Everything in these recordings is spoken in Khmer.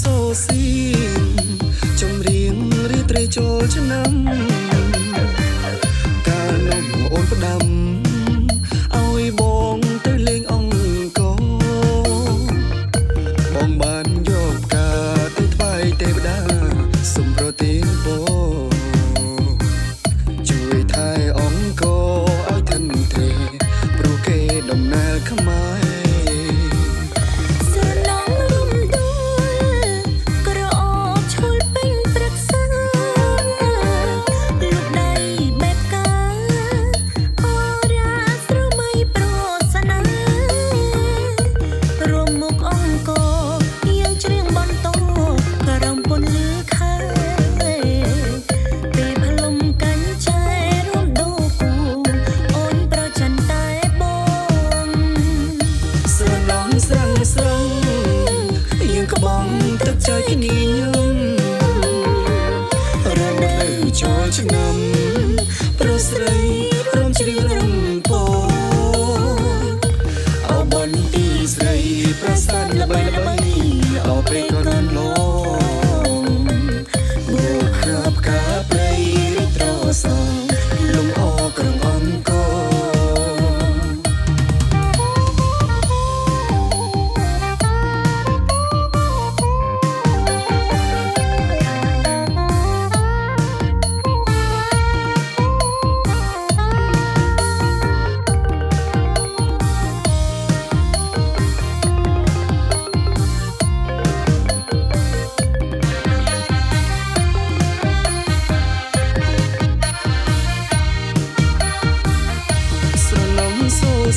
សូស៊ីចំរៀងរីត្រីចូលឆ្នាំកាលនោះអូនផ្ដាំឲ្យបងទៅលេងអង្គរបងបានយកការទៅថ្វាយទេវតាសូមប្រទានពរជួយថែអង្គរឲ្យធន់ទេព្រោះគេដំណើរខ្មែរចូលឆ្នាំប្រុសស្រីព្រមជ្រៀងរំពោអោបន្ទីស្រីប្រសាទល្បីល្បីអោពេលកូនលងបុកហាប់កាព្រៃរីត្រសងលំអក្រងអង្គ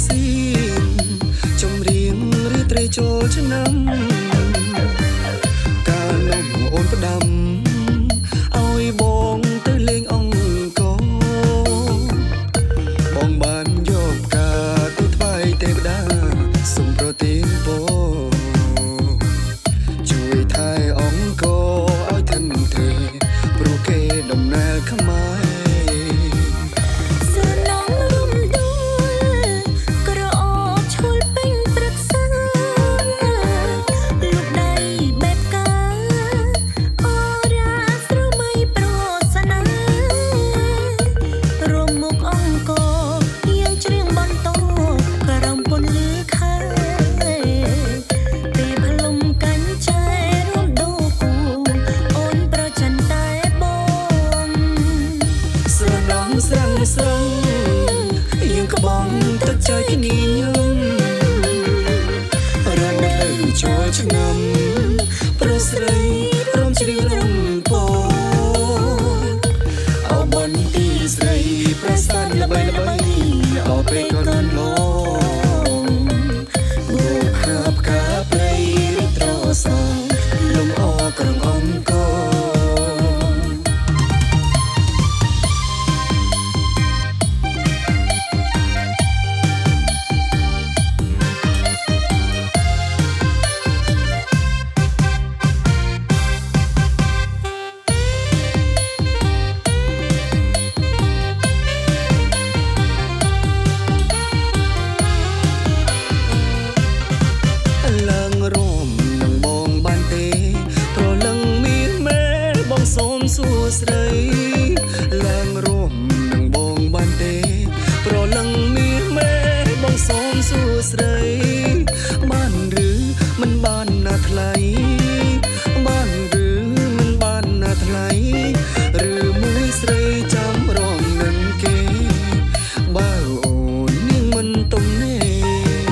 ស៊ីចំរៀងរីត្រីចូលឆ្នាំកាលនោះអូនផ្ដាំឲ្យបងទៅលេងអង្គរបងបានយកការទៅថ្វាយទេវតាសូមប្រទានពរជួយថែអង្គរឲ្យធន់ទេព្រោះគេដំណើរខ្មែរស្រងយើងក្បងទឹកចៃគ្នាញឹមរំនៅចូលឆ្នាំប្រុសស្រីព្រមជ្រៀងរំពោអោបន្ទីស្រីប្រសាទល្បីល្បីអោពេលកូនលងបុកហាប់កាព្រៃរីត្រសងលំអក្រងអង្គសួស្ដីឡើងរួមនឹងបងបានទេប្រលឹងមានមេបងសូមសួស្ដីបានឬមិនបានណាថ្លៃបានឬមិនបានណាថ្លៃឬមួយស្រីចាំរងនឹងគេបើអូននាងមិនទំនេរ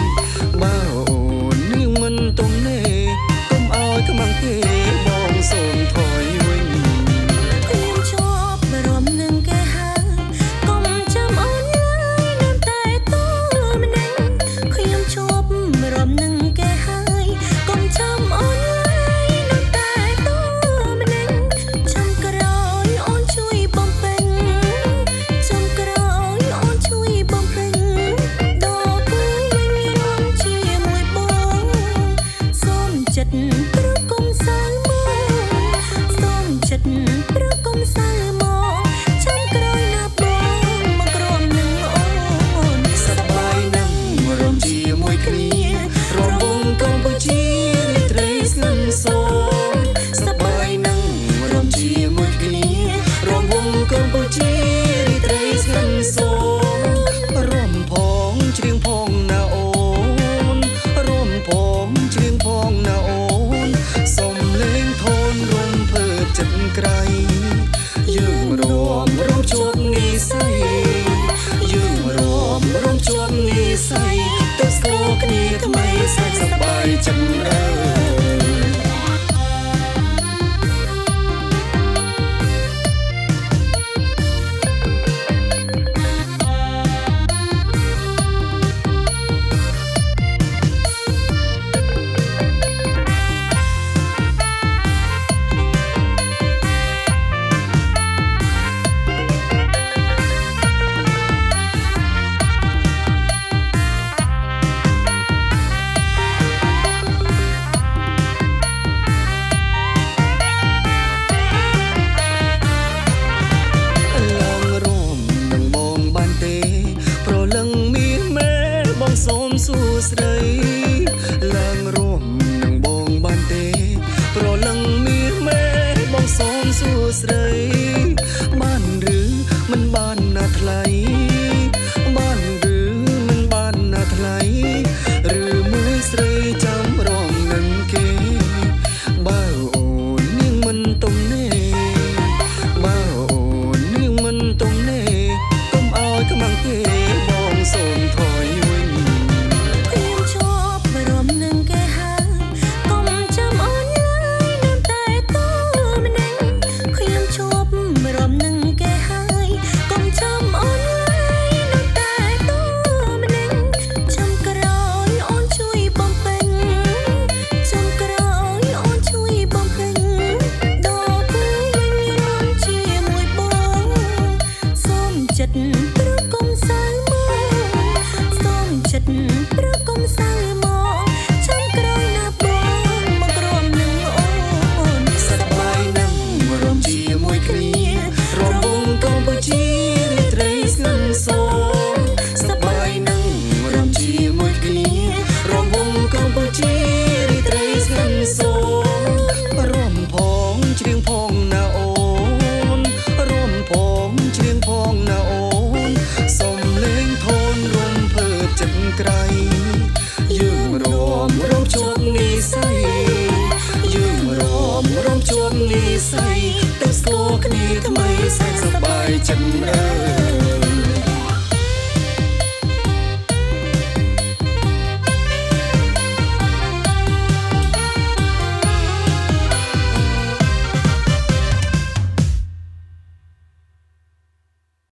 បើអូននាងមិនទំនេរកុំឲ្យខ្មាំងទេបងសូមថយវិញគ្នារំវងកម្ពុជាត្រីស្នឹងសូ ស្រីឡើងរួមនឹងបងបានទេប្រលឹងមានមេបងសូមសួស្ដីបានឬមិនបានណាថ្លៃបានឬមិនបានណាថ្លៃឬមួយស្រីចាំរងនឹងគេបើអូននាងមិនទំនេរបើអូននាងមិនទំនេរកុំឲ្យខ្មាំងទេបងសូមថយវិញខ្ញុំជាប់រំនឹងគេហើយកុំចាំអូនឡើយនៅតែតម្ដងខ្ញុំជាប់រំនឹងគេហើយកុំចាំអូនឡើយនៅតែតម្ដងចាំក្រោយអូនជួយបំពេញចាំក្រោយអូនជួយបំពេញដល់គូវិញរំជាមួយបងសូមចិត្តព្រោះកុំសៅមកសូមចិត្តព្រោះកុំសៅមកចាំក្រោយណាបងមកក្រុមនឹងអូនសប្បាយណាស់រំជាមួយគ្នារំវងកម្ពុជារាត្រីស្នឹងសូមសប្បាយណាស់រំជាមួយគ្នារំវងកម្ពុជារាត្រីស្នឹងសូមរំផងច្រៀងផងណាអូនរំផងច្រៀងផងណាអូនសុំលេងថនរំភើបចិត្តក្រៃយើងរំជួបនិស័យយើងរំជួបនិស័យទៅស្គាល់គ្នាថ្មីសែនសប្បាយចិត្តអើយ